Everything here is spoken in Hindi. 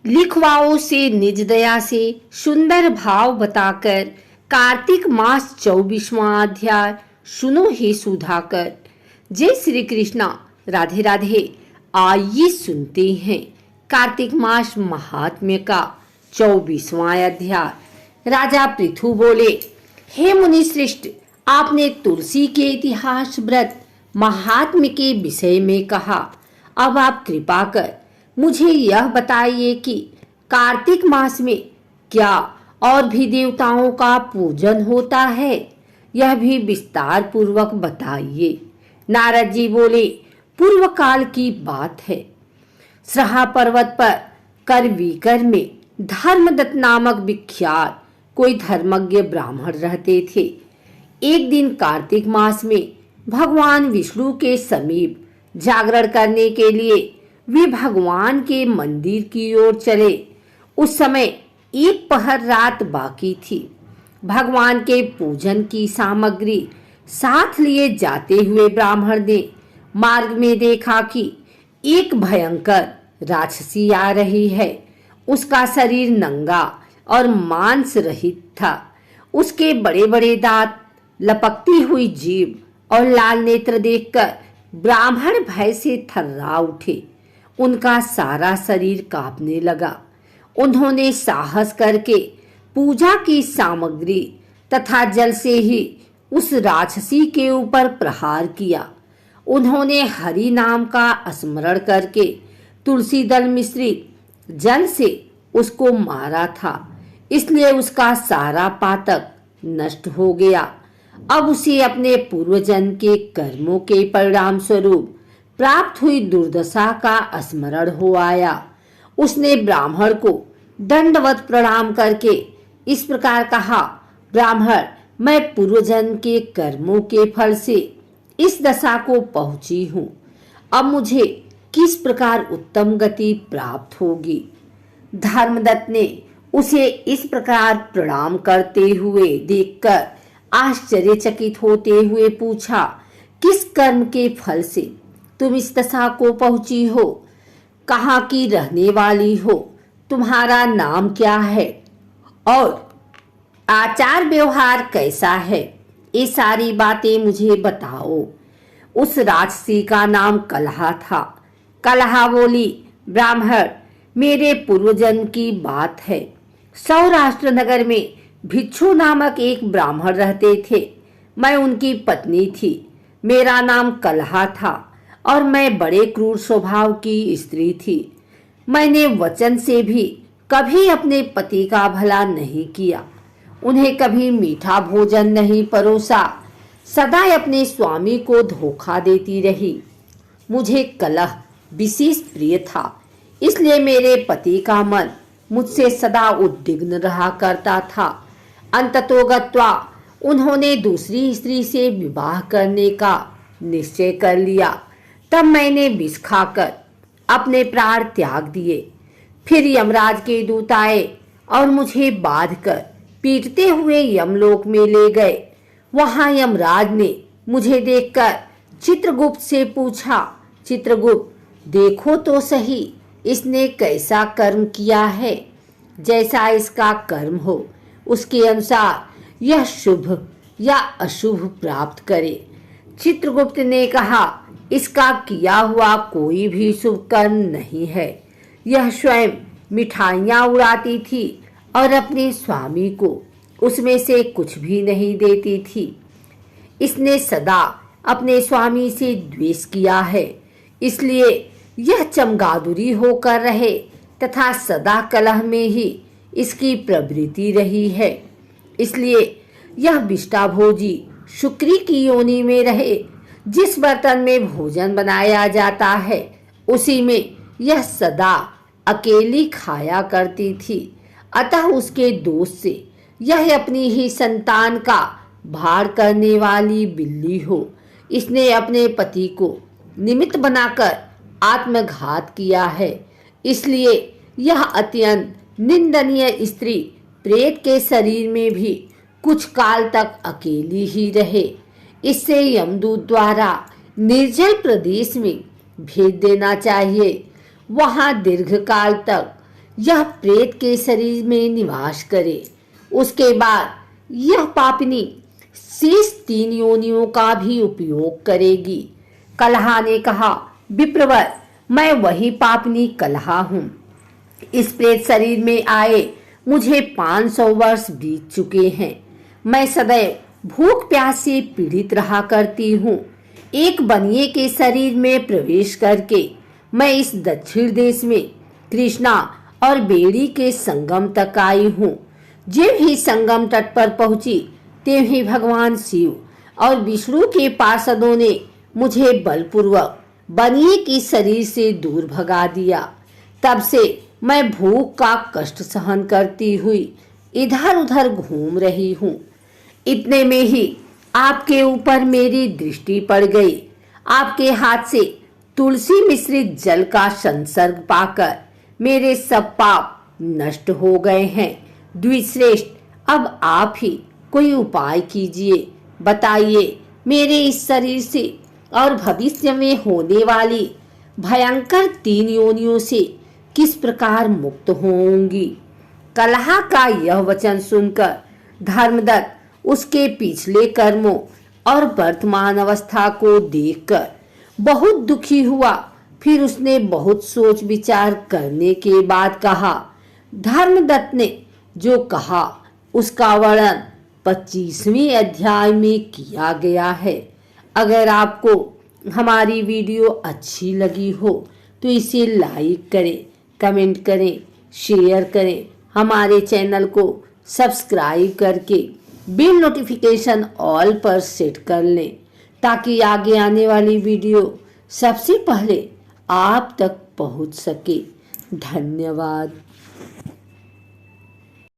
लिखवाओ से निज दया से सुंदर भाव बताकर कार्तिक मास 24वां अध्याय सुनो हे सुधाकर। जय श्री कृष्णा। राधे राधे। आइए सुनते हैं कार्तिक मास महात्म्य का 24वां अध्याय। राजा पृथु बोले, हे मुनि श्रेष्ठ, आपने तुलसी के इतिहास व्रत महात्म्य के विषय में कहा। अब आप कृपा कर मुझे यह बताइए कि कार्तिक मास में क्या और भी देवताओं का पूजन होता है, यह भी विस्तार पूर्वक बताइए। नारद जी बोले, पूर्व काल की बात है। सहा पर्वत पर करवीकर में धर्मदत्त नामक विख्यात कोई धर्मज्ञ ब्राह्मण रहते थे। एक दिन कार्तिक मास में भगवान विष्णु के समीप जागरण करने के लिए वे भगवान के मंदिर की ओर चले। उस समय एक पहर रात बाकी थी। भगवान के पूजन की सामग्री साथ लिए जाते हुए ब्राह्मण ने मार्ग में देखा कि एक भयंकर राक्षसी आ रही है। उसका शरीर नंगा और मांस रहित था। उसके बड़े बड़े दांत, लपकती हुई जीभ और लाल नेत्र देखकर ब्राह्मण भय से थर्रा उठे। उनका सारा शरीर कांपने लगा। उन्होंने साहस करके पूजा की सामग्री तथा जल से ही उस राक्षसी के ऊपर प्रहार किया। उन्होंने हरि नाम का स्मरण करके तुलसी दल मिश्रित जल से उसको मारा था, इसलिए उसका सारा पातक नष्ट हो गया। अब उसे अपने पूर्वजन्म के कर्मों के परिणाम स्वरूप प्राप्त हुई दुर्दशा का स्मरण हो आया। उसने ब्राह्मण को दंडवत प्रणाम करके इस प्रकार कहा, ब्राह्मण, मैं पूर्वजन्म के कर्मों के फल से इस दशा को पहुंची हूँ। अब मुझे किस प्रकार उत्तम गति प्राप्त होगी? धर्मदत्त ने उसे इस प्रकार प्रणाम करते हुए देखकर आश्चर्यचकित होते हुए पूछा, किस कर्म के फल से तुम इस दशा को पहुंची हो? कहाँ की रहने वाली हो? तुम्हारा नाम क्या है और आचार व्यवहार कैसा है? ये सारी बातें मुझे बताओ। उस राक्षसी का नाम कलहा था। कलहा बोली, ब्राह्मण, मेरे पूर्वजन्म की बात है। सौराष्ट्र नगर में भिक्षु नामक एक ब्राह्मण रहते थे। मैं उनकी पत्नी थी। मेरा नाम कलहा था और मैं बड़े क्रूर स्वभाव की स्त्री थी। मैंने वचन से भी कभी अपने पति का भला नहीं किया। उन्हें कभी मीठा भोजन नहीं परोसा। सदा अपने स्वामी को धोखा देती रही। मुझे कलह विशेष प्रिय था, इसलिए मेरे पति का मन मुझसे सदा उद्विग्न रहा करता था। अंततोगत्वा उन्होंने दूसरी स्त्री से विवाह करने का निश्चय कर लिया। तब मैंने विष खाकर अपने प्राण त्याग दिए। फिर यमराज के दूत आए और मुझे बांधकर पीटते हुए यमलोक में ले गए। वहां यमराज ने मुझे देखकर चित्रगुप्त से पूछा, चित्रगुप्त, देखो तो सही इसने कैसा कर्म किया है। जैसा इसका कर्म हो उसके अनुसार यह शुभ या अशुभ प्राप्त करे। चित्रगुप्त ने कहा, इसका किया हुआ कोई भी शुभ कर्म नहीं है। यह स्वयं मिठाइयाँ उड़ाती थी और अपने स्वामी को उसमें से कुछ भी नहीं देती थी। इसने सदा अपने स्वामी से द्वेष किया है, इसलिए यह चमगादुरी होकर रहे तथा सदा कलह में ही इसकी प्रवृत्ति रही है। इसलिए यह विष्टाभोजी शुक्री की योनि में रहे। जिस बर्तन में भोजन बनाया जाता है उसी में यह सदा अकेली खाया करती थी। अतः उसके दोष से यह अपनी ही संतान का भार करने वाली बिल्ली हो। इसने अपने पति को निमित्त बनाकर आत्मघात किया है, इसलिए यह अत्यंत निंदनीय स्त्री प्रेत के शरीर में भी कुछ काल तक अकेली ही रहे। इससे यमदूत द्वारा निर्जल प्रदेश में भेज देना चाहिए। वहां दीर्घकाल तक यह प्रेत के शरीर में निवास करे। उसके बाद यह पापिनी शेष 3 योनियों का भी उपयोग करेगी। कलहा ने कहा, विप्रवर, मैं वही पापिनी कलहा हूँ। इस प्रेत शरीर में आए मुझे 500 वर्ष बीत चुके हैं। मैं सदैव भूख प्यास से पीड़ित रहा करती हूँ। एक बनिए के शरीर में प्रवेश करके मैं इस दक्षिण देश में कृष्णा और बेड़ी के संगम तक आई हूँ। जब ही संगम तट पर पहुंची त्यों ही भगवान शिव और विष्णु के पार्षदों ने मुझे बलपूर्वक बनिए के शरीर से दूर भगा दिया। तब से मैं भूख का कष्ट सहन करती हुई इधर उधर घूम रही हूँ। इतने में ही आपके ऊपर मेरी दृष्टि पड़ गई। आपके हाथ से तुलसी मिश्रित जल का संसर्ग पाकर मेरे सब पाप नष्ट हो गए हैं। द्विश्रेष्ठ, अब आप ही कोई उपाय कीजिए। बताइए, मेरे इस शरीर से और भविष्य में होने वाली भयंकर 3 योनियों से किस प्रकार मुक्त होंगी। कलहा का यह वचन सुनकर धर्मदत्त उसके पिछले कर्मों और वर्तमान अवस्था को देखकर बहुत दुखी हुआ। फिर उसने बहुत सोच विचार करने के बाद कहा, धर्मदत्त ने जो कहा उसका वर्णन 25वें अध्याय में किया गया है। अगर आपको हमारी वीडियो अच्छी लगी हो तो इसे लाइक करें, कमेंट करें, शेयर करें। हमारे चैनल को सब्सक्राइब करके बिल नोटिफिकेशन ऑल पर सेट कर लें ताकि आगे आने वाली वीडियो सबसे पहले आप तक पहुंच सके। धन्यवाद।